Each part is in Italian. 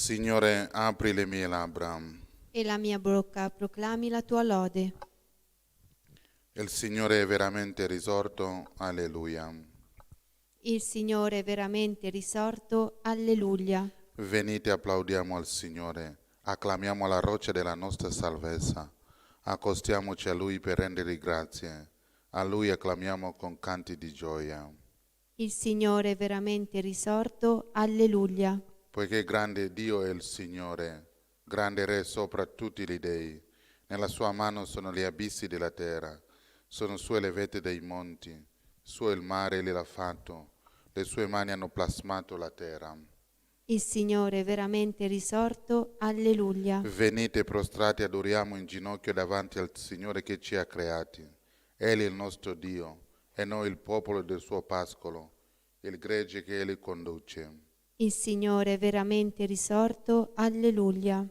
Signore, apri le mie labbra. E la mia bocca proclami la tua lode. Il Signore è veramente risorto. Alleluia. Il Signore è veramente risorto. Alleluia. Venite, applaudiamo al Signore, acclamiamo la roccia della nostra salvezza, accostiamoci a Lui per rendergli grazie, a Lui acclamiamo con canti di gioia. Il Signore è veramente risorto. Alleluia. Poiché grande Dio è il Signore, grande Re sopra tutti gli dei, nella sua mano sono gli abissi della terra, sono sue le vette dei monti, suo il mare l'ha fatto, le sue mani hanno plasmato la terra. Il Signore è veramente risorto. Alleluia. Venite prostrati, adoriamo in ginocchio davanti al Signore che ci ha creati. Egli è il nostro Dio e noi il popolo del suo pascolo, il gregge che Egli conduce. Il Signore è veramente risorto. Alleluia.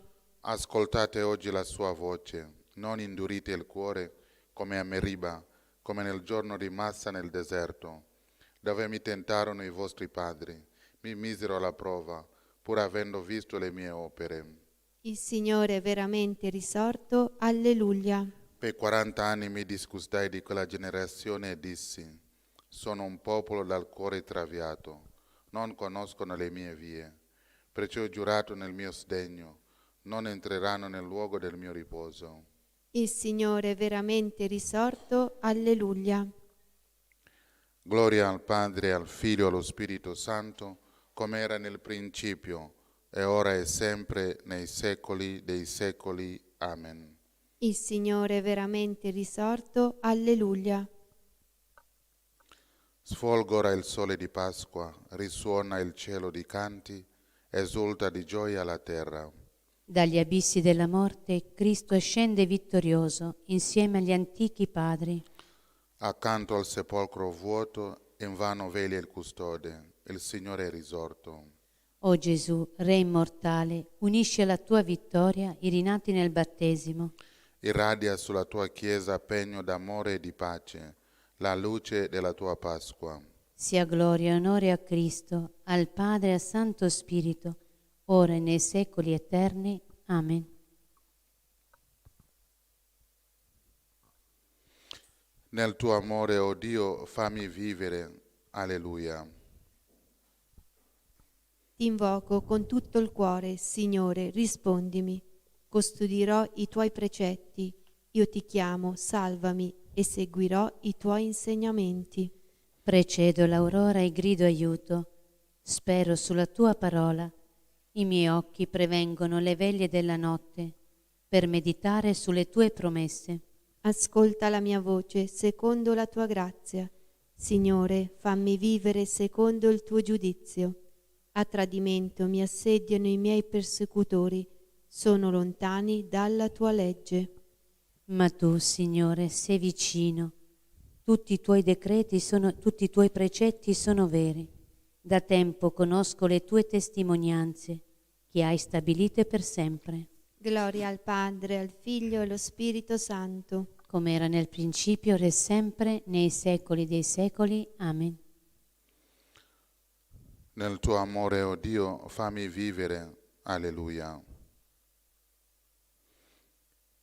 Ascoltate oggi la sua voce, non indurite il cuore come a Meriba, come nel giorno di Massa nel deserto, dove mi tentarono i vostri padri, mi misero alla prova, pur avendo visto le mie opere. Il Signore è veramente risorto. Alleluia. Per 40 anni mi disgustai di quella generazione e dissi, sono un popolo dal cuore traviato, non conoscono le mie vie. Perciò ho giurato nel mio sdegno, non entreranno nel luogo del mio riposo. Il Signore è veramente risorto. Alleluia. Gloria al Padre, al Figlio e allo Spirito Santo, come era nel principio, e ora e sempre, nei secoli dei secoli. Amen. Il Signore è veramente risorto. Alleluia. Sfolgo ora il sole di Pasqua, risuona il cielo di canti, esulta di gioia la terra. Dagli abissi della morte Cristo scende vittorioso insieme agli antichi padri. Accanto al sepolcro vuoto, invano veglia il custode, il Signore è risorto. O Gesù, Re immortale, unisci alla tua vittoria i rinati nel battesimo. Irradia sulla tua Chiesa pegno d'amore e di pace, la luce della tua Pasqua. Sia gloria e onore a Cristo, al Padre e al Santo Spirito, ora e nei secoli eterni. Amen. Nel tuo amore, o Dio, fammi vivere. Alleluia. Ti invoco con tutto il cuore, Signore, rispondimi. Custodirò i tuoi precetti. Io ti chiamo, salvami, e seguirò i tuoi insegnamenti. Precedo l'aurora e grido aiuto. Spero sulla tua parola. I miei occhi prevengono le veglie della notte per meditare sulle tue promesse. Ascolta la mia voce secondo la tua grazia. Signore, fammi vivere secondo il tuo giudizio. A tradimento mi assediano i miei persecutori, sono lontani dalla tua legge. Ma tu, Signore, sei vicino. Tutti i tuoi tutti i tuoi precetti sono veri. Da tempo conosco le tue testimonianze, che hai stabilite per sempre. Gloria al Padre, al Figlio e allo Spirito Santo. Come era nel principio, ora e sempre, nei secoli dei secoli. Amen. Nel tuo amore, o Dio, fammi vivere. Alleluia.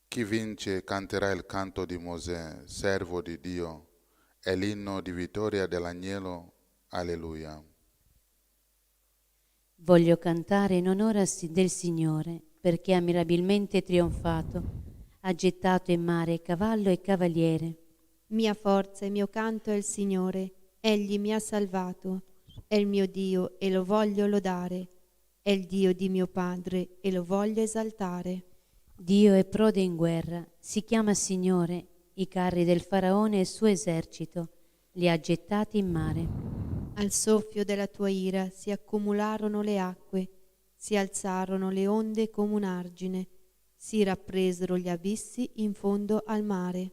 Chi vince canterà il canto di Mosè, servo di Dio, e l'inno di vittoria dell'agnello. Alleluia. Voglio cantare in onore del Signore, perché ha mirabilmente trionfato, ha gettato in mare cavallo e cavaliere. Mia forza e mio canto è il Signore, Egli mi ha salvato. È il mio Dio e lo voglio lodare, è il Dio di mio Padre e lo voglio esaltare. Dio è prode in guerra, si chiama Signore, i carri del Faraone e il suo esercito, li ha gettati in mare. Al soffio della tua ira si accumularono le acque, si alzarono le onde come un argine, si rappresero gli abissi in fondo al mare.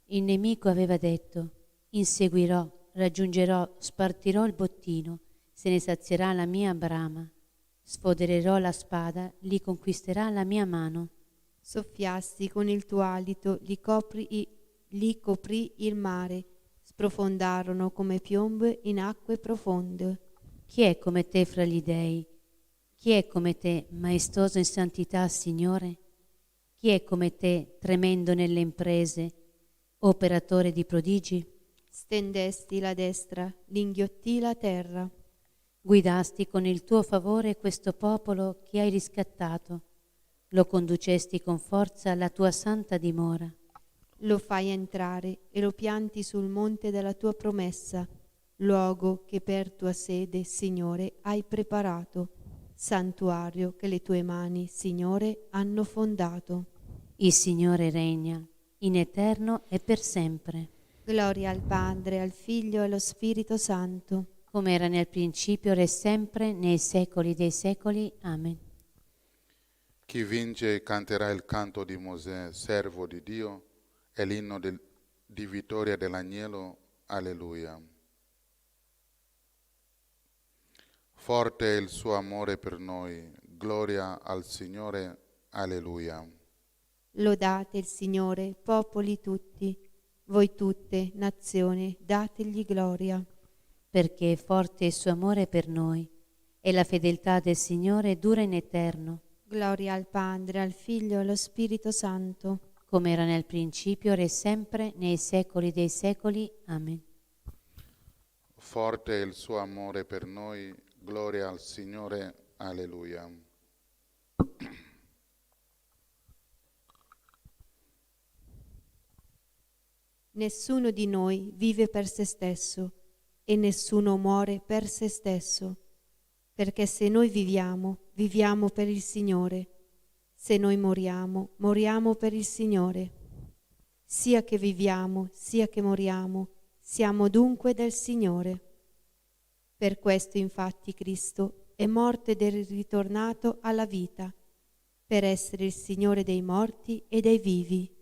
Il nemico aveva detto: inseguirò, raggiungerò, spartirò il bottino, se ne sazierà la mia brama. Sfodererò la spada, li conquisterà la mia mano. Soffiasti con il tuo alito, li coprì il mare, sprofondarono come piombo in acque profonde. Chi è come te fra gli dei? Chi è come te, maestoso in santità, Signore? Chi è come te, tremendo nelle imprese, operatore di prodigi? Stendesti la destra, l'inghiottì la terra. Guidasti con il tuo favore questo popolo che hai riscattato. Lo conducesti con forza alla tua santa dimora. Lo fai entrare e lo pianti sul monte della tua promessa, luogo che per tua sede, Signore, hai preparato, santuario che le tue mani, Signore, hanno fondato. Il Signore regna, in eterno e per sempre, Gloria al Padre, al Figlio e allo Spirito Santo, come era nel principio, ora e sempre, nei secoli dei secoli. Amen. Chi vince canterà il canto di Mosè, servo di Dio, e l'inno di vittoria dell'agnello. Alleluia. Forte è il suo amore per noi, gloria al Signore. Alleluia. lodate il Signore, popoli tutti, voi tutte, nazioni, dategli gloria. Perché forte è il suo amore per noi, e la fedeltà del Signore dura in eterno, Gloria al Padre, al Figlio e allo Spirito Santo, come era nel principio, ora e sempre, nei secoli dei secoli. Amen. Forte è il suo amore per noi, gloria al Signore. Alleluia. Nessuno di noi vive per se stesso e nessuno muore per se stesso, perché se noi viviamo, viviamo per il Signore, se noi moriamo, moriamo per il Signore. Sia che viviamo, sia che moriamo, siamo dunque del Signore. Per questo infatti Cristo è morto ed è ritornato alla vita, per essere il Signore dei morti e dei vivi.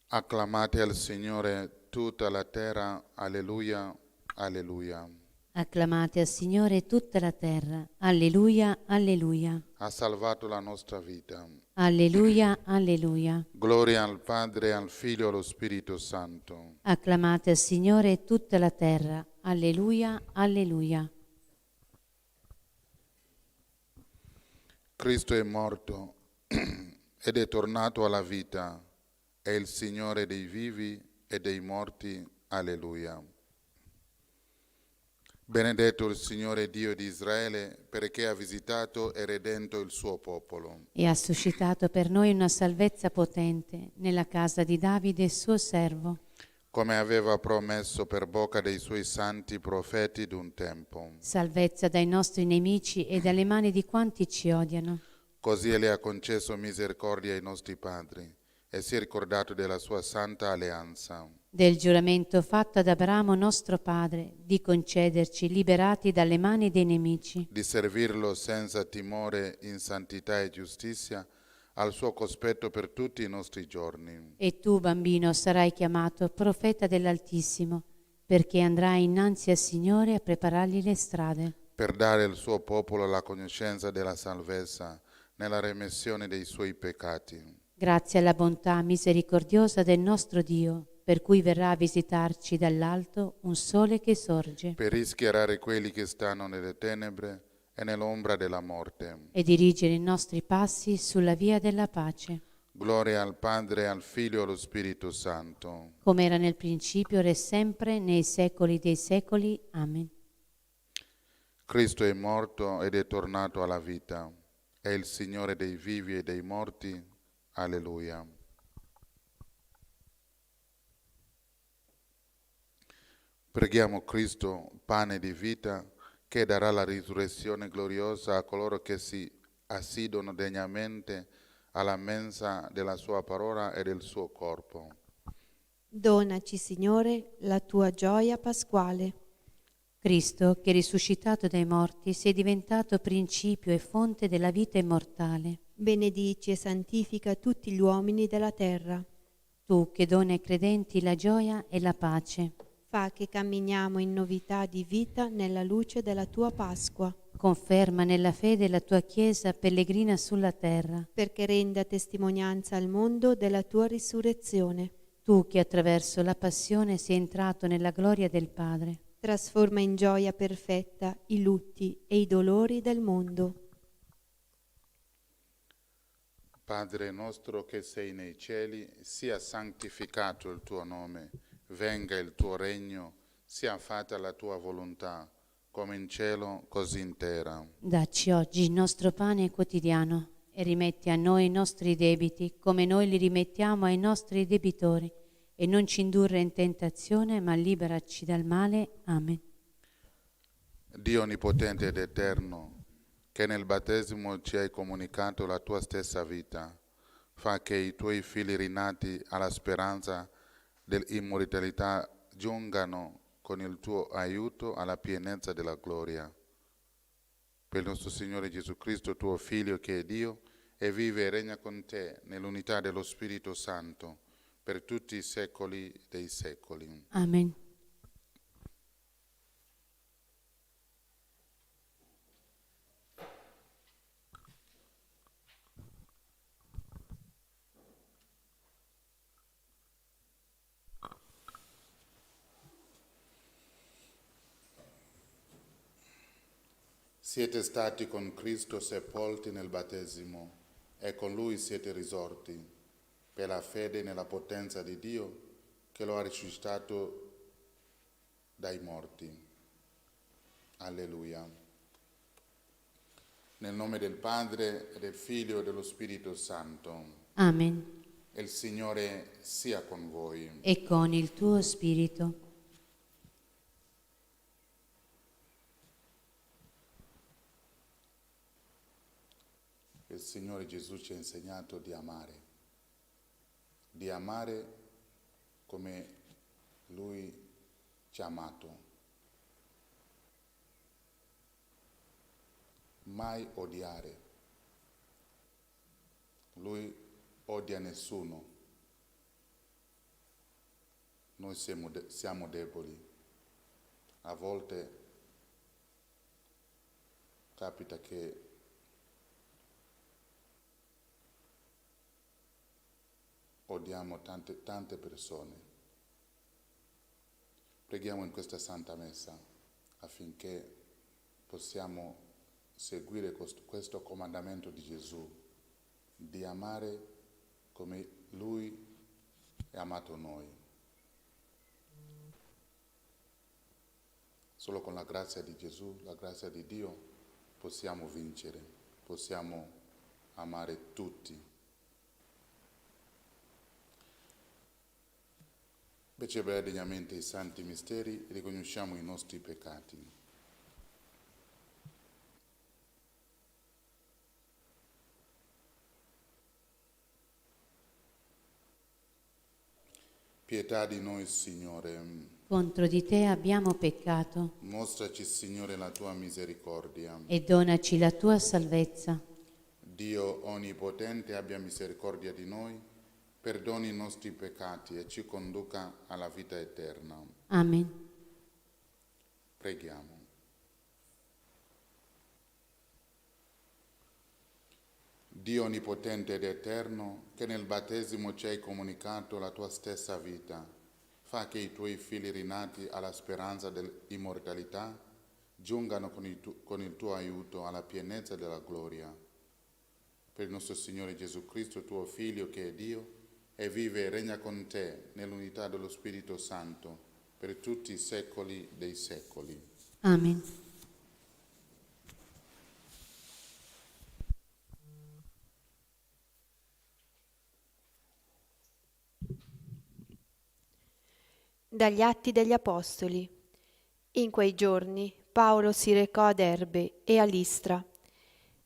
Acclamate al Signore tutta la terra. Alleluia. Alleluia. Acclamate al Signore tutta la terra. Alleluia, alleluia. Ha salvato la nostra vita. Alleluia, alleluia. Gloria al Padre, al Figlio e allo Spirito Santo. Acclamate al Signore tutta la terra. Alleluia, alleluia. Cristo è morto ed è tornato alla vita. È il Signore dei vivi e dei morti. Alleluia. Benedetto il Signore Dio di Israele, perché ha visitato e redento il suo popolo. E ha suscitato per noi una salvezza potente nella casa di Davide, suo servo, Come aveva promesso per bocca dei suoi santi profeti d'un tempo. salvezza dai nostri nemici e dalle mani di quanti ci odiano. Così le ha concesso misericordia ai nostri padri e si è ricordato della sua santa alleanza. Del giuramento fatto ad Abramo nostro padre, di concederci, liberati dalle mani dei nemici, Di servirlo senza timore in santità e giustizia al suo cospetto per tutti i nostri giorni. e tu, bambino, sarai chiamato profeta dell'Altissimo, perché andrai innanzi al Signore a preparargli le strade, Per dare al suo popolo la conoscenza della salvezza nella remissione dei suoi peccati. grazie alla bontà misericordiosa del nostro Dio, per cui verrà a visitarci dall'alto un sole che sorge, Per rischiarare quelli che stanno nelle tenebre e nell'ombra della morte. e dirigere i nostri passi sulla via della pace, Gloria al Padre, al Figlio e allo Spirito Santo. come era nel principio, ora e sempre, nei secoli dei secoli. Amen. Cristo è morto ed è tornato alla vita. È il Signore dei vivi e dei morti. Alleluia. Preghiamo Cristo, pane di vita, che darà la risurrezione gloriosa a coloro che si assidono degnamente alla mensa della sua parola e del suo corpo. Donaci, Signore, la tua gioia pasquale. Cristo, che risuscitato dai morti, si è diventato principio e fonte della vita immortale. Benedici e santifica tutti gli uomini della terra. Tu, che doni ai credenti la gioia e la pace, Fa che camminiamo in novità di vita nella luce della tua Pasqua. Conferma nella fede la tua Chiesa pellegrina sulla terra. perché renda testimonianza al mondo della tua risurrezione. Tu che attraverso la passione sei entrato nella gloria del Padre. Trasforma in gioia perfetta i lutti e i dolori del mondo. Padre nostro che sei nei cieli, sia santificato il tuo nome, venga il tuo regno, sia fatta la tua volontà, come in cielo, così in terra. Dacci oggi il nostro pane quotidiano e rimetti a noi i nostri debiti come noi li rimettiamo ai nostri debitori e non ci indurre in tentazione ma liberaci dal male. Amen. Dio onnipotente ed eterno, che nel battesimo ci hai comunicato la tua stessa vita, fa che i tuoi figli rinati alla speranza dell'immortalità giungano con il tuo aiuto alla pienezza della gloria. Per il nostro Signore Gesù Cristo, tuo Figlio che è Dio, e vive e regna con te nell'unità dello Spirito Santo, per tutti i secoli dei secoli. Amen. Siete stati con Cristo sepolti nel battesimo e con Lui siete risorti per la fede nella potenza di Dio che lo ha risuscitato dai morti. Alleluia. Nel nome del Padre, e del Figlio e dello Spirito Santo. Amen. E il Signore sia con voi. E con il tuo spirito. Il Signore Gesù ci ha insegnato di amare come Lui ci ha amato. Mai odiare. Lui odia nessuno. Noi siamo deboli. A volte capita che odiamo tante persone. Preghiamo in questa Santa Messa affinché possiamo seguire questo comandamento di Gesù, di amare come Lui è amato noi. Solo con la grazia di Gesù, la grazia di Dio, possiamo vincere, possiamo amare tutti. Per celebrare degnamente i santi misteri, riconosciamo i nostri peccati. Pietà di noi, Signore. Contro di te abbiamo peccato. Mostraci, Signore, la tua misericordia. E donaci la tua salvezza. Dio onnipotente abbia misericordia di noi, perdoni i nostri peccati e ci conduca alla vita eterna. Amen. Preghiamo. Dio onnipotente ed eterno, che nel battesimo ci hai comunicato la tua stessa vita, fa che i tuoi figli rinati alla speranza dell'immortalità giungano con il tuo aiuto alla pienezza della gloria. Per il nostro Signore Gesù Cristo, tuo Figlio che è Dio, e vive e regna con te nell'unità dello Spirito Santo per tutti i secoli dei secoli. Amen. Dagli Atti degli Apostoli. In quei giorni Paolo si recò ad Erbe e a Listra.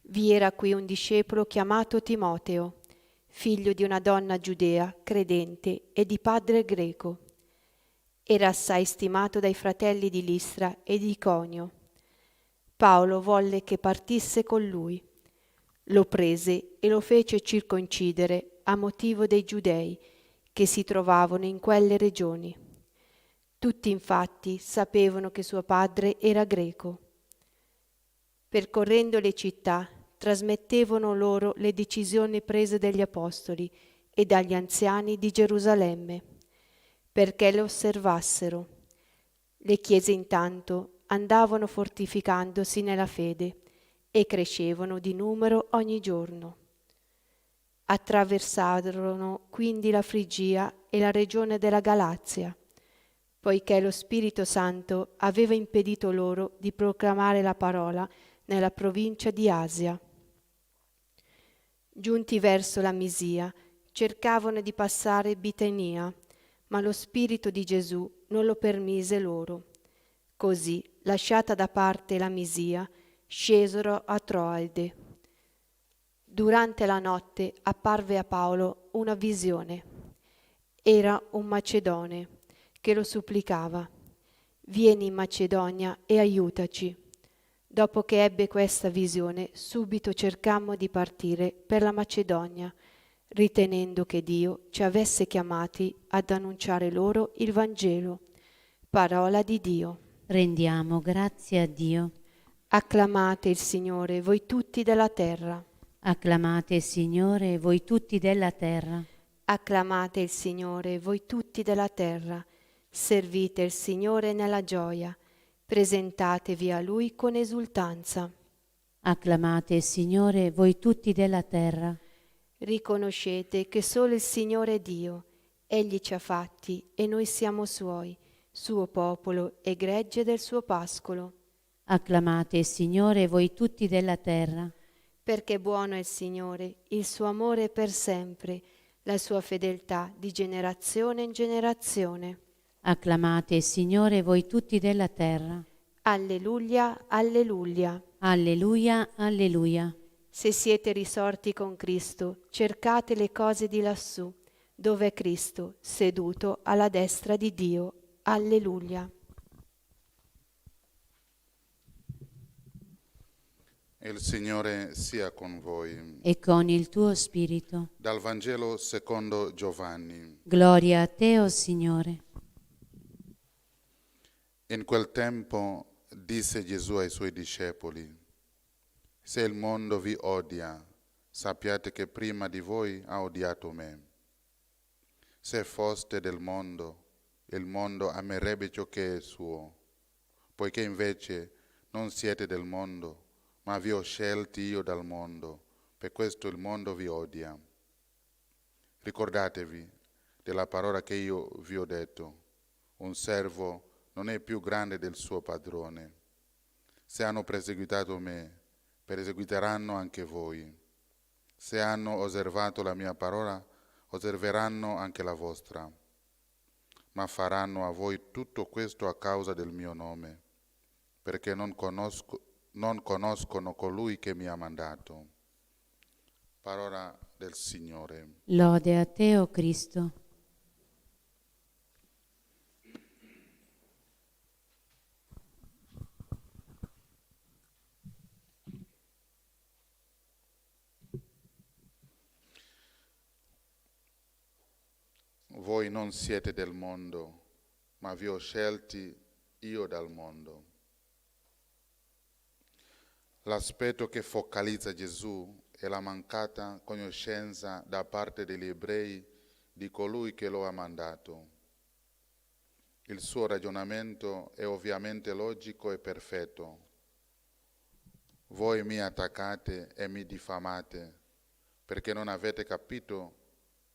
Vi era qui un discepolo chiamato Timoteo, figlio di una donna giudea, credente e di padre greco. Era assai stimato dai fratelli di Listra e di Iconio. Paolo volle che partisse con lui. Lo prese e lo fece circoncidere a motivo dei giudei che si trovavano in quelle regioni. Tutti infatti sapevano che suo padre era greco. Percorrendo le città, trasmettevano loro le decisioni prese dagli apostoli e dagli anziani di Gerusalemme, perché le osservassero. Le chiese intanto andavano fortificandosi nella fede e crescevano di numero ogni giorno. Attraversarono quindi la Frigia e la regione della Galazia, poiché lo Spirito Santo aveva impedito loro di proclamare la parola nella provincia di Asia. Giunti verso la Misia, cercavano di passare Bitania, ma lo Spirito di Gesù non lo permise loro. Così, lasciata da parte la Misia, scesero a Troade. Durante la notte apparve a Paolo una visione. Era un macedone che lo supplicava: «Vieni in Macedonia e aiutaci». Dopo che ebbe questa visione, subito cercammo di partire per la Macedonia, ritenendo che Dio ci avesse chiamati ad annunciare loro il Vangelo. Parola di Dio. Rendiamo grazie a Dio. Acclamate il Signore, voi tutti della terra. Acclamate il Signore, voi tutti della terra. Acclamate il Signore, voi tutti della terra. Servite il Signore nella gioia. Presentatevi a Lui con esultanza. Acclamate il Signore, voi tutti della terra. Riconoscete che solo il Signore è Dio. Egli ci ha fatti e noi siamo Suoi, suo popolo e gregge del suo pascolo. Acclamate il Signore, voi tutti della terra. Perché buono è il Signore, il suo amore è per sempre, la sua fedeltà di generazione in generazione. Acclamate il Signore, voi tutti della terra. Alleluia, alleluia. Alleluia, alleluia. Se siete risorti con Cristo, cercate le cose di lassù, dove è Cristo, seduto alla destra di Dio. Alleluia. Il Signore sia con voi. E con il tuo spirito. Dal Vangelo secondo Giovanni. Gloria a te, o Signore. In quel tempo disse Gesù ai suoi discepoli: se il mondo vi odia, sappiate che prima di voi ha odiato me. Se foste del mondo, il mondo amerebbe ciò che è suo. Poiché invece non siete del mondo, ma vi ho scelti io dal mondo, per questo il mondo vi odia. Ricordatevi della parola che io vi ho detto: un servo non è più grande del suo padrone. Se hanno perseguitato me, perseguiteranno anche voi. Se hanno osservato la mia parola, osserveranno anche la vostra. Ma faranno a voi tutto questo a causa del mio nome, perché non conoscono colui che mi ha mandato. Parola del Signore. Lode a te, o Cristo. Voi non siete del mondo, ma vi ho scelti io dal mondo. L'aspetto che focalizza Gesù è la mancata conoscenza da parte degli ebrei di colui che lo ha mandato. Il suo ragionamento è ovviamente logico e perfetto. Voi mi attaccate e mi diffamate perché non avete capito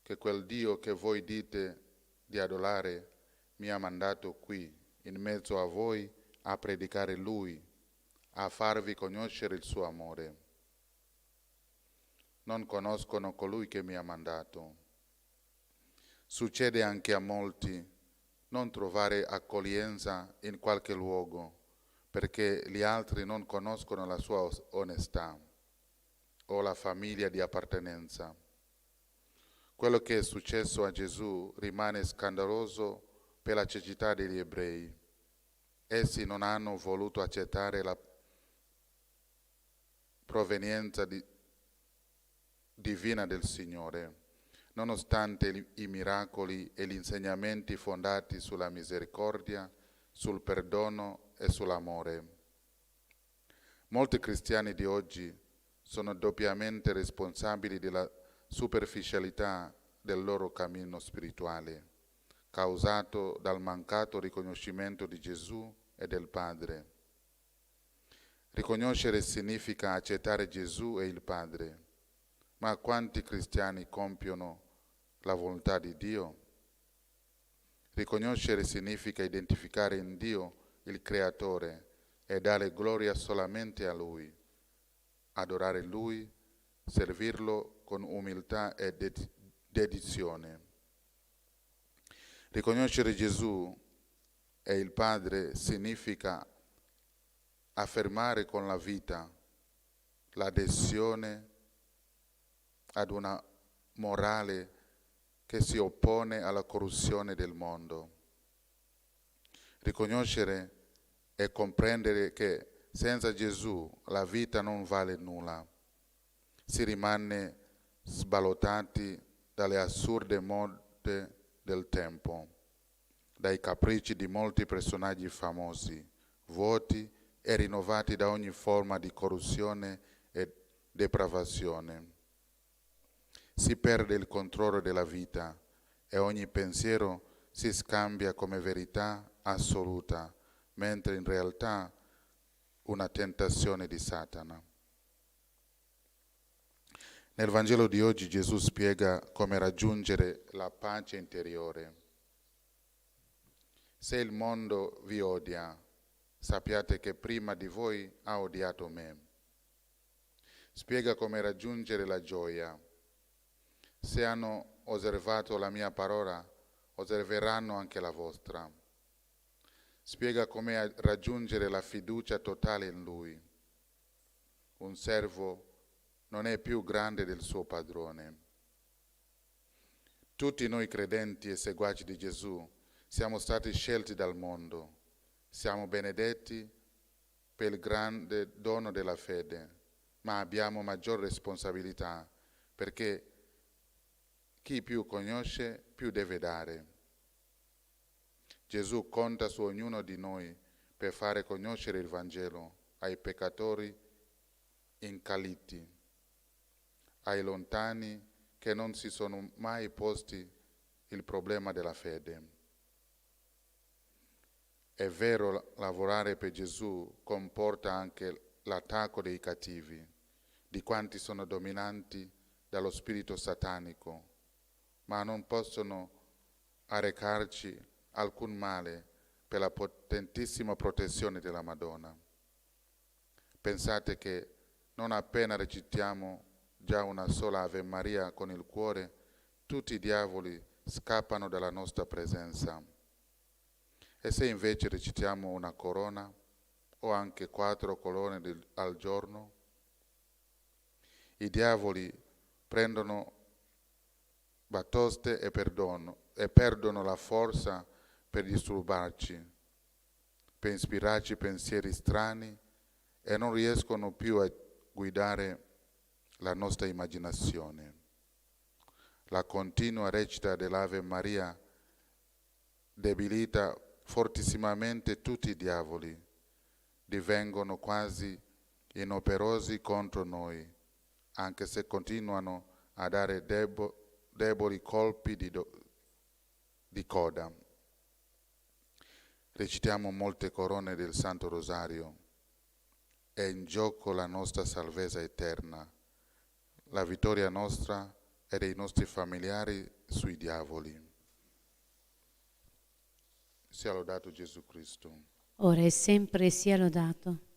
che quel Dio che voi dite di adorare mi ha mandato qui, in mezzo a voi, a predicare Lui, a farvi conoscere il suo amore. Non conoscono colui che mi ha mandato. Succede anche a molti non trovare accoglienza in qualche luogo perché gli altri non conoscono la sua onestà o la famiglia di appartenenza. Quello che è successo a Gesù rimane scandaloso per la cecità degli ebrei. Essi non hanno voluto accettare la provenienza divina del Signore, nonostante i miracoli e gli insegnamenti fondati sulla misericordia, sul perdono e sull'amore. Molti cristiani di oggi sono doppiamente responsabili della superficialità del loro cammino spirituale, causato dal mancato riconoscimento di Gesù e del Padre. Riconoscere significa accettare Gesù e il Padre, ma quanti cristiani compiono la volontà di Dio? Riconoscere significa identificare in Dio il Creatore e dare gloria solamente a Lui, adorare Lui, servirlo con umiltà e dedizione. Riconoscere Gesù e il Padre significa affermare con la vita l'adesione ad una morale che si oppone alla corruzione del mondo. Riconoscere e comprendere che senza Gesù la vita non vale nulla. Si rimane sballottati dalle assurde mode del tempo, dai capricci di molti personaggi famosi, vuoti e rinnovati da ogni forma di corruzione e depravazione. Si perde il controllo della vita e ogni pensiero si scambia come verità assoluta, mentre in realtà una tentazione di Satana. Nel Vangelo di oggi Gesù spiega come raggiungere la pace interiore. Se il mondo vi odia, sappiate che prima di voi ha odiato me. Spiega come raggiungere la gioia. Se hanno osservato la mia parola, osserveranno anche la vostra. Spiega come raggiungere la fiducia totale in Lui. Un servo non è più grande del suo padrone. Tutti noi credenti e seguaci di Gesù siamo stati scelti dal mondo. Siamo benedetti per il grande dono della fede, ma abbiamo maggior responsabilità perché chi più conosce, più deve dare. Gesù conta su ognuno di noi per fare conoscere il Vangelo ai peccatori incalliti, ai lontani che non si sono mai posti il problema della fede. È vero, lavorare per Gesù comporta anche l'attacco dei cattivi, di quanti sono dominanti dallo spirito satanico, ma non possono arrecarci alcun male per la potentissima protezione della Madonna. Pensate che non appena recitiamo già una sola Ave Maria con il cuore, tutti i diavoli scappano dalla nostra presenza. E se invece recitiamo una corona o anche 4 colonne al giorno, i diavoli prendono batoste e perdono la forza per disturbarci, per ispirarci pensieri strani e non riescono più a guidare la nostra immaginazione. La continua recita dell'Ave Maria debilita fortissimamente tutti i diavoli, divengono quasi inoperosi contro noi, anche se continuano a dare deboli colpi di coda. Recitiamo molte corone del Santo Rosario. È in gioco la nostra salvezza eterna, la vittoria nostra e dei nostri familiari sui diavoli. Sia lodato Gesù Cristo. Ora e sempre sia lodato.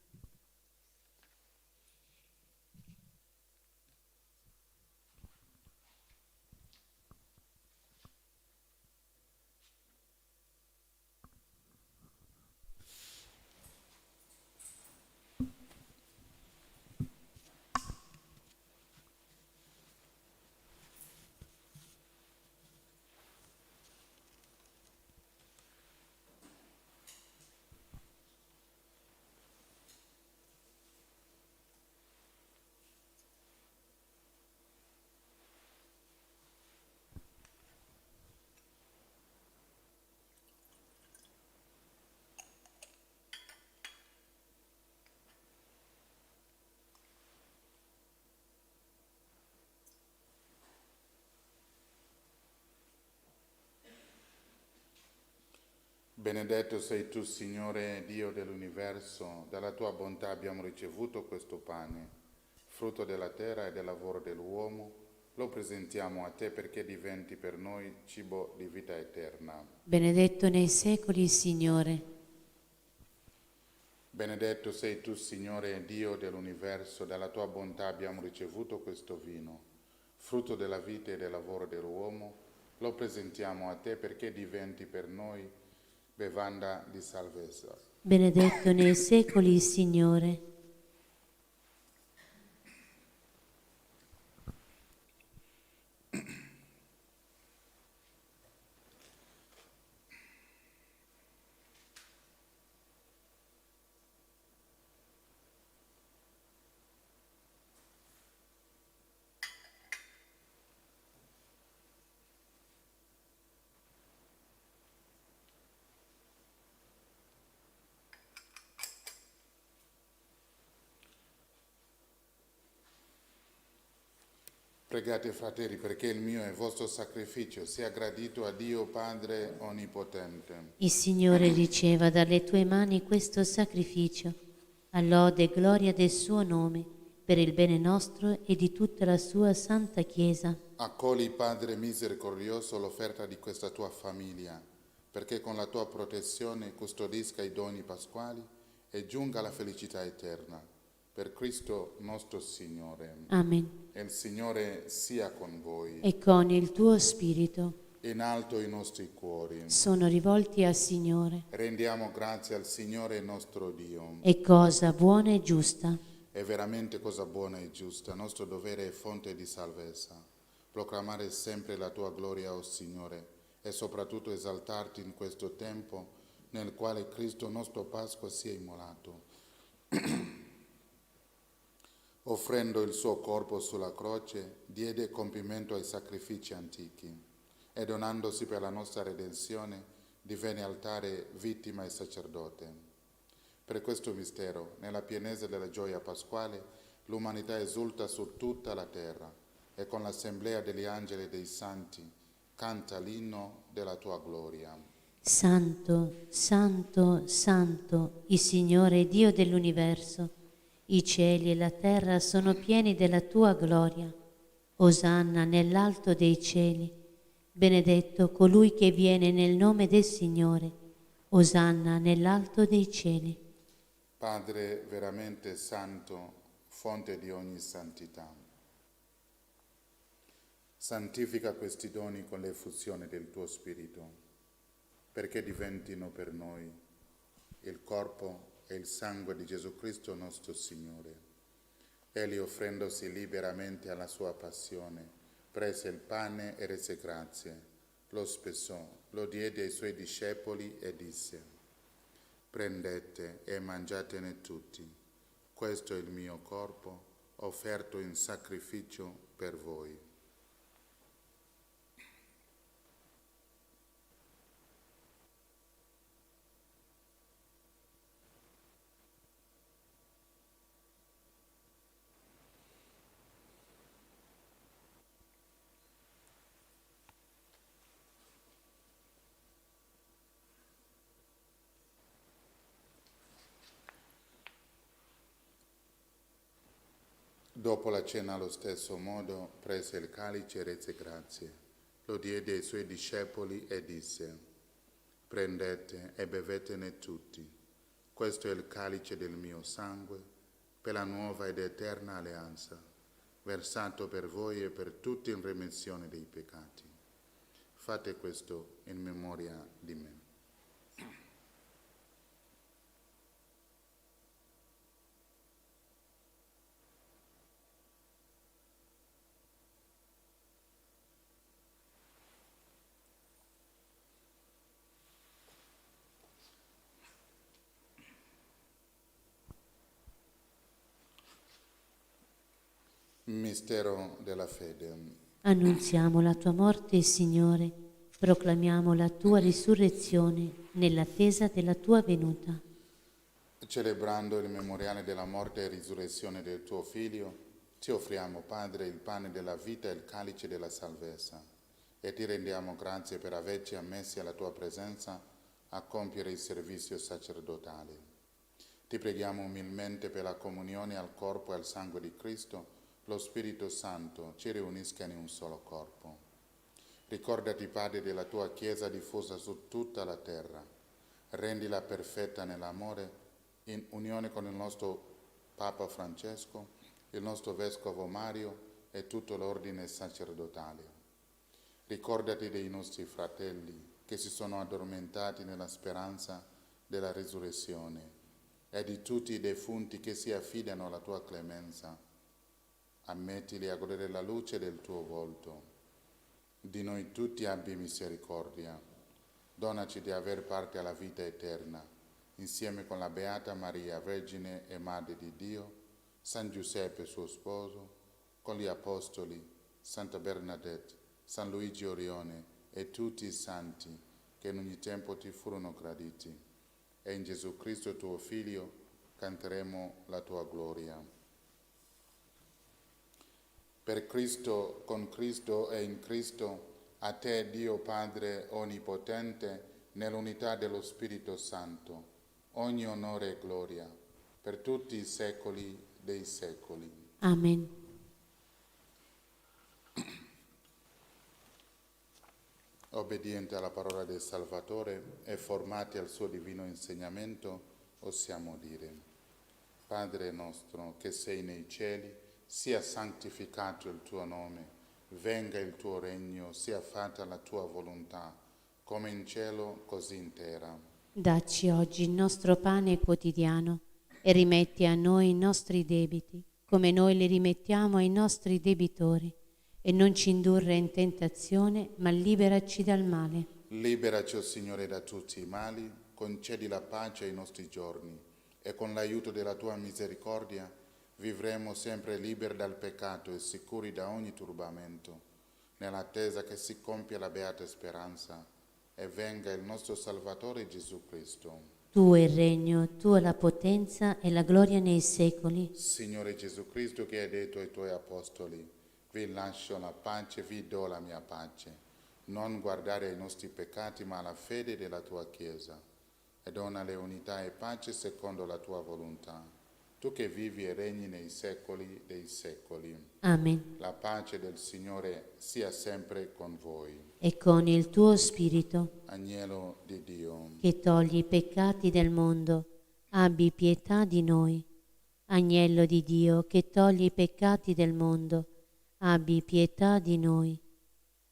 Benedetto sei tu, Signore Dio dell'universo, dalla tua bontà abbiamo ricevuto questo pane, frutto della terra e del lavoro dell'uomo. Lo presentiamo a te perché diventi per noi cibo di vita eterna. Benedetto nei secoli il Signore. Benedetto sei tu, Signore Dio dell'universo, dalla tua bontà abbiamo ricevuto questo vino, frutto della vita e del lavoro dell'uomo. Lo presentiamo a te perché diventi per noi bevanda di salvezza. Benedetto nei secoli il Signore. Pregate, fratelli, perché il mio e il vostro sacrificio sia gradito a Dio Padre Onnipotente. Il Signore riceva dalle tue mani questo sacrificio, a lode e gloria del suo nome, per il bene nostro e di tutta la sua santa Chiesa. Accogli, Padre misericordioso, l'offerta di questa tua famiglia, perché con la tua protezione custodisca i doni pasquali e giunga alla felicità eterna. Per Cristo nostro Signore. Amen. E il Signore sia con voi. E con il tuo spirito In alto i nostri cuori. sono rivolti al Signore. Rendiamo grazie al Signore nostro Dio. È cosa buona e giusta. È veramente cosa buona e giusta, nostro dovere e fonte di salvezza. Proclamare sempre la tua gloria, o Signore, e soprattutto esaltarti in questo tempo nel quale Cristo nostro Pasqua si è immolato. Offrendo il suo corpo sulla croce, diede compimento ai sacrifici antichi e donandosi per la nostra redenzione, divenne altare, vittima e sacerdote. Per questo mistero, nella pienezza della gioia pasquale, l'umanità esulta su tutta la terra e con l'assemblea degli angeli e dei santi canta l'inno della tua gloria. Santo, santo, santo, il Signore Dio dell'universo. I cieli e la terra sono pieni della tua gloria. Osanna nell'alto dei cieli. Benedetto colui che viene nel nome del Signore. Osanna nell'alto dei cieli. Padre veramente santo, fonte di ogni santità, santifica questi doni con l'effusione del tuo Spirito, perché diventino per noi il corpo e il sangue di Gesù Cristo nostro Signore. Egli, offrendosi liberamente alla sua passione, prese il pane e rese grazie, lo spessò, lo diede ai suoi discepoli e disse: prendete e mangiatene tutti, questo è il mio corpo, offerto in sacrificio per voi. Dopo la cena, allo stesso modo, prese il calice e rese grazie, lo diede ai suoi discepoli e disse: prendete e bevetene tutti, questo è il calice del mio sangue, per la nuova ed eterna alleanza, versato per voi e per tutti in remissione dei peccati. Fate questo in memoria di me. Mistero della fede. Annunziamo la tua morte, Signore, proclamiamo la tua risurrezione nell'attesa della tua venuta. Celebrando il memoriale della morte e risurrezione del tuo Figlio, ti offriamo, Padre, il pane della vita e il calice della salvezza, e ti rendiamo grazie per averci ammessi alla tua presenza a compiere il servizio sacerdotale. Ti preghiamo umilmente per la comunione al corpo e al sangue di Cristo, lo Spirito Santo ci riunisca in un solo corpo. Ricordati, Padre, della tua Chiesa diffusa su tutta la terra. Rendila perfetta nell'amore, in unione con il nostro Papa Francesco, il nostro Vescovo Mario e tutto l'ordine sacerdotale. Ricordati dei nostri fratelli che si sono addormentati nella speranza della risurrezione e di tutti i defunti che si affidano alla tua clemenza. Ammettili a godere la luce del tuo volto. Di noi tutti abbi misericordia. Donaci di aver parte alla vita eterna, insieme con la Beata Maria, Vergine e Madre di Dio, San Giuseppe suo sposo, con gli Apostoli, Santa Bernadette, San Luigi Orione e tutti i santi che in ogni tempo ti furono graditi. E in Gesù Cristo tuo Figlio canteremo la tua gloria. Per Cristo, con Cristo e in Cristo, a te Dio Padre Onnipotente, nell'unità dello Spirito Santo, ogni onore e gloria, per tutti i secoli dei secoli. Amen. Obbedienti alla parola del Salvatore e formati al suo divino insegnamento, osiamo dire: Padre nostro che sei nei cieli, sia santificato il tuo nome, venga il tuo regno, sia fatta la tua volontà, come in cielo così in terra. Dacci oggi il nostro pane quotidiano e rimetti a noi i nostri debiti, come noi li rimettiamo ai nostri debitori. E non ci indurre in tentazione, ma liberaci dal male. Liberaci, o Signore, da tutti i mali, concedi la pace ai nostri giorni, e con l'aiuto della tua misericordia vivremo sempre liberi dal peccato e sicuri da ogni turbamento, nell'attesa che si compia la beata speranza e venga il nostro Salvatore Gesù Cristo. Tuo è il regno, tua la potenza e la gloria nei secoli. Signore Gesù Cristo, che hai detto ai tuoi apostoli: vi lascio la pace, vi do la mia pace. Non guardare ai nostri peccati, ma alla fede della tua Chiesa. E donale unità e pace secondo la tua volontà. Tu che vivi e regni nei secoli dei secoli. Amen. La pace del Signore sia sempre con voi. E con il tuo spirito, Agnello di Dio, che togli i peccati del mondo, abbi pietà di noi. Agnello di Dio, che togli i peccati del mondo, abbi pietà di noi.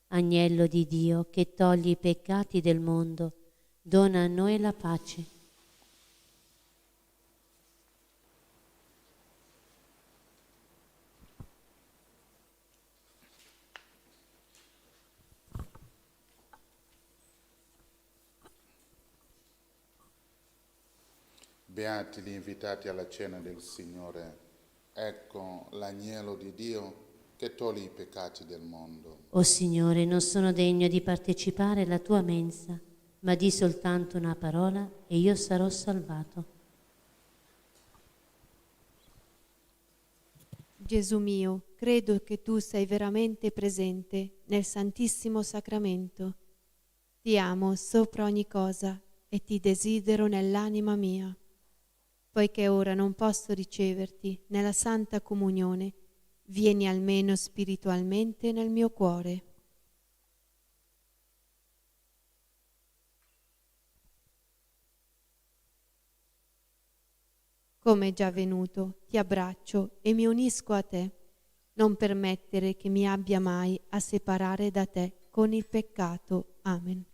Agnello di Dio, che togli i peccati del mondo, dona a noi la pace. beati gli invitati alla cena del Signore. Ecco l'agnello di Dio che toglie i peccati del mondo. O Signore, non sono degno di partecipare alla tua mensa, ma di soltanto una parola e io sarò salvato. Gesù mio, credo che tu sei veramente presente nel Santissimo Sacramento. Ti amo sopra ogni cosa e ti desidero nell'anima mia. Poiché ora non posso riceverti nella Santa Comunione, vieni almeno spiritualmente nel mio cuore. Come è già venuto, ti abbraccio e mi unisco a te. Non permettere che mi abbia mai a separare da te con il peccato. Amen.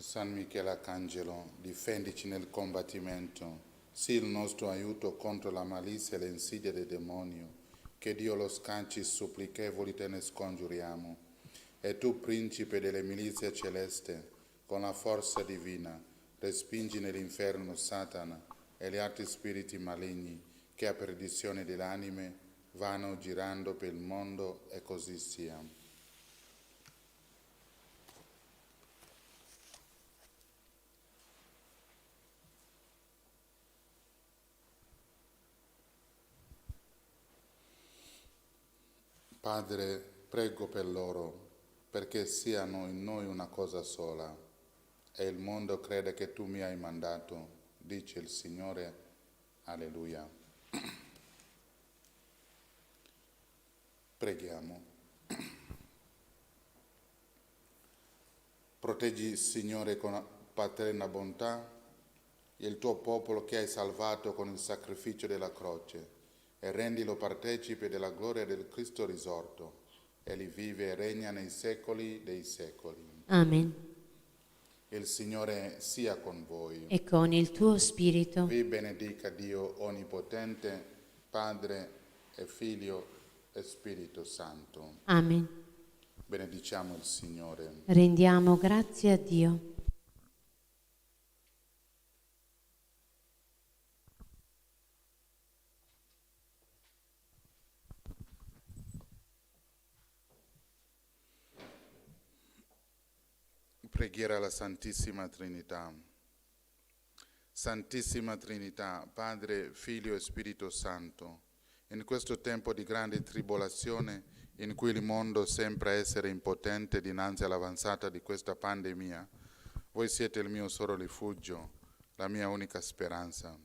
San Michele Arcangelo, difendici nel combattimento, sii il nostro aiuto contro la malizia e le insidie del demonio, che Dio lo scacci supplichevoli te ne scongiuriamo. E tu, principe delle milizie celeste, con la forza divina, respingi nell'inferno Satana e gli altri spiriti maligni che a perdizione delle anime vanno girando per il mondo, e così sia. Padre, prego per loro, perché siano in noi una cosa sola, e il mondo crede che tu mi hai mandato, dice il Signore. Alleluia. Preghiamo. Proteggi, Signore, con paterna bontà il tuo popolo che hai salvato con il sacrificio della croce, e rendilo partecipe della gloria del Cristo risorto. Egli vive e regna nei secoli dei secoli. Amen. Il Signore sia con voi. E con il tuo spirito. Vi benedica Dio Onnipotente, Padre e Figlio e Spirito Santo. Amen. Benediciamo il Signore. Rendiamo grazie a Dio. Preghiera alla Santissima Trinità. Santissima Trinità, Padre, Figlio e Spirito Santo, in questo tempo di grande tribolazione in cui il mondo sembra essere impotente dinanzi all'avanzata di questa pandemia, voi siete il mio solo rifugio, la mia unica speranza.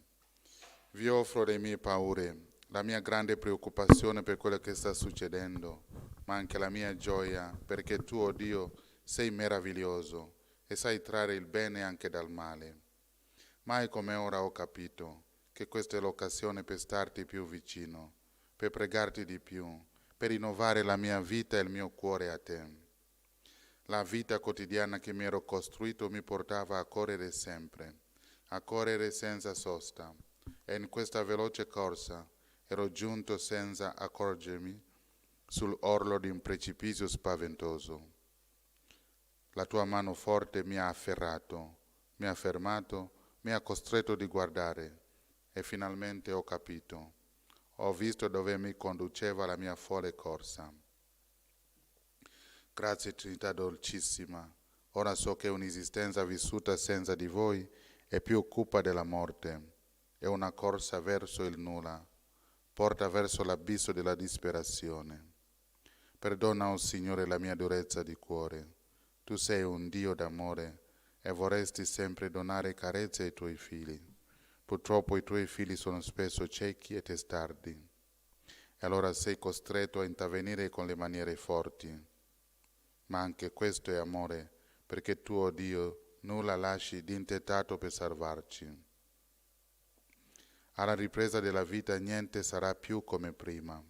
Vi offro le mie paure, la mia grande preoccupazione per quello che sta succedendo, ma anche la mia gioia, perché tu, oh Dio, sei meraviglioso e sai trarre il bene anche dal male. Mai come ora ho capito che questa è l'occasione per starti più vicino, per pregarti di più, per rinnovare la mia vita e il mio cuore a te. La vita quotidiana che mi ero costruito mi portava a correre sempre, a correre senza sosta, e in questa veloce corsa ero giunto senza accorgermi sull'orlo di un precipizio spaventoso. La tua mano forte mi ha afferrato, mi ha fermato, mi ha costretto di guardare, e finalmente ho capito. Ho visto dove mi conduceva la mia folle corsa. Grazie Trinità dolcissima, ora so che un'esistenza vissuta senza di voi è più cupa della morte, è una corsa verso il nulla, porta verso l'abisso della disperazione. Perdona, oh Signore, la mia durezza di cuore. Tu sei un Dio d'amore e vorresti sempre donare carezze ai tuoi figli. Purtroppo i tuoi figli sono spesso ciechi e testardi, e allora sei costretto a intervenire con le maniere forti. Ma anche questo è amore, perché tu, oh Dio, nulla lasci di intentato per salvarci. Alla ripresa della vita niente sarà più come prima.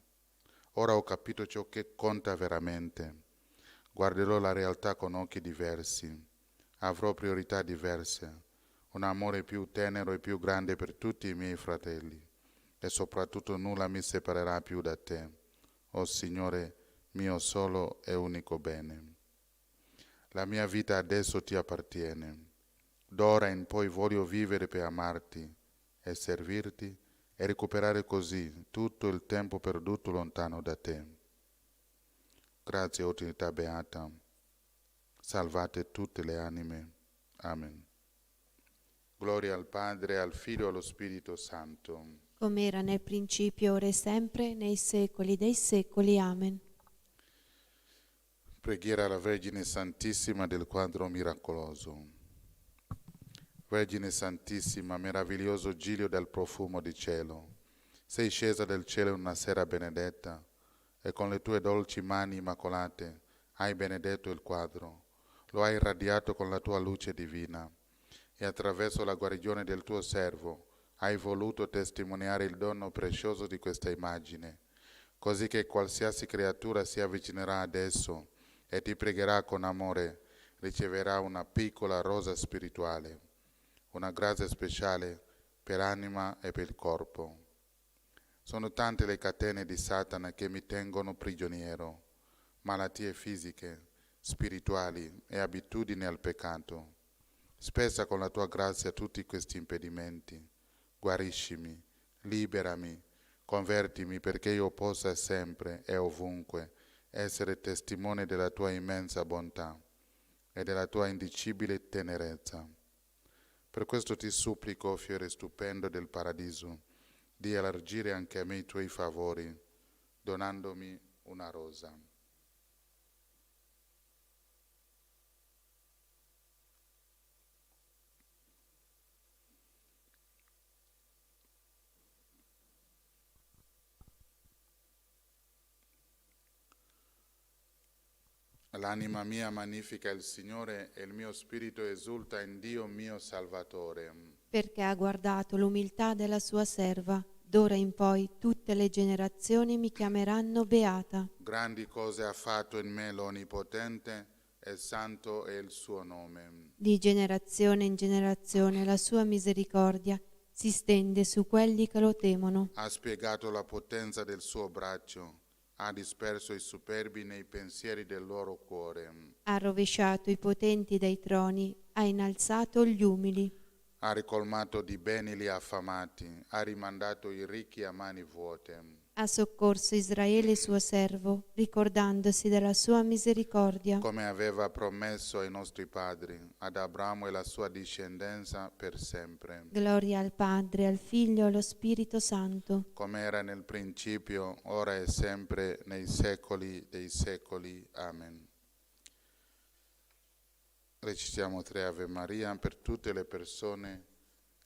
Ora ho capito ciò che conta veramente. Guarderò la realtà con occhi diversi, avrò priorità diverse, un amore più tenero e più grande per tutti i miei fratelli, e soprattutto nulla mi separerà più da te, o Signore mio solo e unico bene. La mia vita adesso ti appartiene, d'ora in poi voglio vivere per amarti e servirti e recuperare così tutto il tempo perduto lontano da te. Grazie, o Trinità Beata, salvate tutte le anime. Amen. Gloria al Padre, al Figlio e allo Spirito Santo. come era nel principio, ora e sempre, nei secoli dei secoli. Amen. Preghiera alla Vergine Santissima del quadro miracoloso. Vergine Santissima, meraviglioso giglio del profumo di cielo, sei scesa del cielo in una sera benedetta, e con le tue dolci mani immacolate hai benedetto il quadro, lo hai irradiato con la tua luce divina, e attraverso la guarigione del tuo servo hai voluto testimoniare il dono prezioso di questa immagine, così che qualsiasi creatura si avvicinerà ad esso e ti pregherà con amore, riceverà una piccola rosa spirituale, una grazia speciale per anima e per corpo. Sono tante le catene di Satana che mi tengono prigioniero, malattie fisiche, spirituali e abitudini al peccato. Spezza con la tua grazia tutti questi impedimenti. Guariscimi, liberami, convertimi perché io possa sempre e ovunque essere testimone della tua immensa bontà e della tua indicibile tenerezza. Per questo ti supplico, fiore stupendo del paradiso, di elargire anche a me i tuoi favori, donandomi una rosa. L'anima mia magnifica il Signore e il mio spirito esulta in Dio mio Salvatore. Perché ha guardato l'umiltà della sua serva, d'ora in poi tutte le generazioni mi chiameranno beata. Grandi cose ha fatto in me l'Onnipotente, e santo è il suo nome. Di generazione in generazione la sua misericordia si stende su quelli che lo temono. Ha spiegato la potenza del suo braccio, ha disperso i superbi nei pensieri del loro cuore. Ha rovesciato i potenti dai troni, ha innalzato gli umili. Ha ricolmato di beni gli affamati, ha rimandato i ricchi a mani vuote. Ha soccorso Israele suo servo, ricordandosi della sua misericordia. Come aveva promesso ai nostri padri, ad Abramo e la sua discendenza per sempre. Gloria al Padre, al Figlio e allo Spirito Santo. Come era nel principio, ora e sempre, nei secoli dei secoli. Amen. Recitiamo 3 Ave Maria per tutte le persone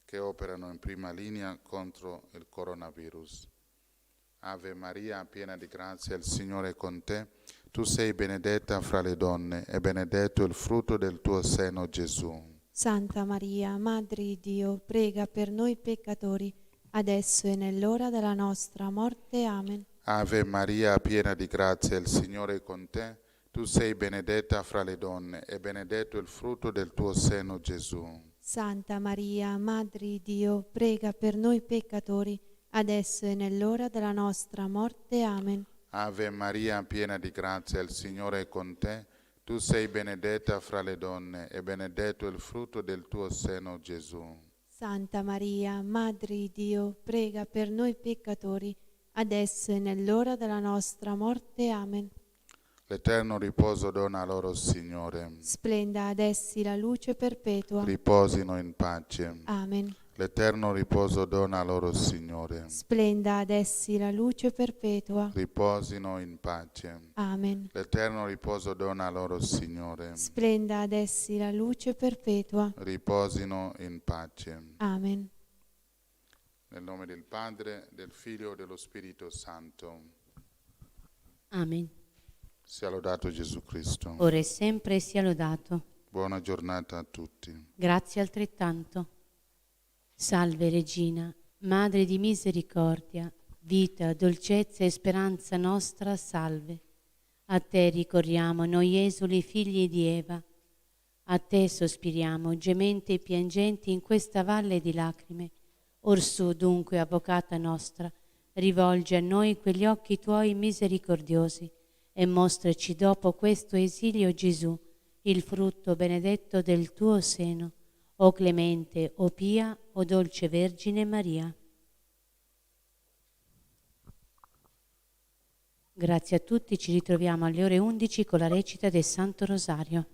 che operano in prima linea contro il coronavirus. Ave Maria, piena di grazia, il Signore è con te. Tu sei benedetta fra le donne e benedetto il frutto del tuo seno, Gesù. Santa Maria, Madre di Dio, prega per noi peccatori, adesso e nell'ora della nostra morte. Amen. Ave Maria, piena di grazia, il Signore è con te. Tu sei benedetta fra le donne e benedetto il frutto del tuo seno, Gesù. Santa Maria, Madre di Dio, prega per noi peccatori, adesso e nell'ora della nostra morte. Amen. Ave Maria, piena di grazia, il Signore è con te. Tu sei benedetta fra le donne e benedetto il frutto del tuo seno, Gesù. Santa Maria, Madre di Dio, prega per noi peccatori, adesso e nell'ora della nostra morte. Amen. L'eterno riposo dona loro, Signore. Splenda ad essi la luce perpetua. Riposino in pace. Amen. L'eterno riposo dona loro, Signore. Splenda ad essi la luce perpetua. Riposino in pace. Amen. L'eterno riposo dona loro, Signore. Splenda ad essi la luce perpetua. Riposino in pace. Amen. Nel nome del Padre, del Figlio e dello Spirito Santo. Amen. Sia lodato Gesù Cristo. Ora e sempre sia lodato. Buona giornata a tutti. Grazie altrettanto. Salve Regina, Madre di misericordia, vita, dolcezza e speranza nostra, salve. A te ricorriamo, noi esuli figli di Eva. A te sospiriamo, gementi e piangenti in questa valle di lacrime. Orsù dunque, Avvocata nostra, rivolgi a noi quegli occhi tuoi misericordiosi e mostraci dopo questo esilio Gesù, il frutto benedetto del tuo seno, o clemente, o pia, o dolce Vergine Maria. Grazie a tutti, ci ritroviamo alle ore 11 con la recita del Santo Rosario.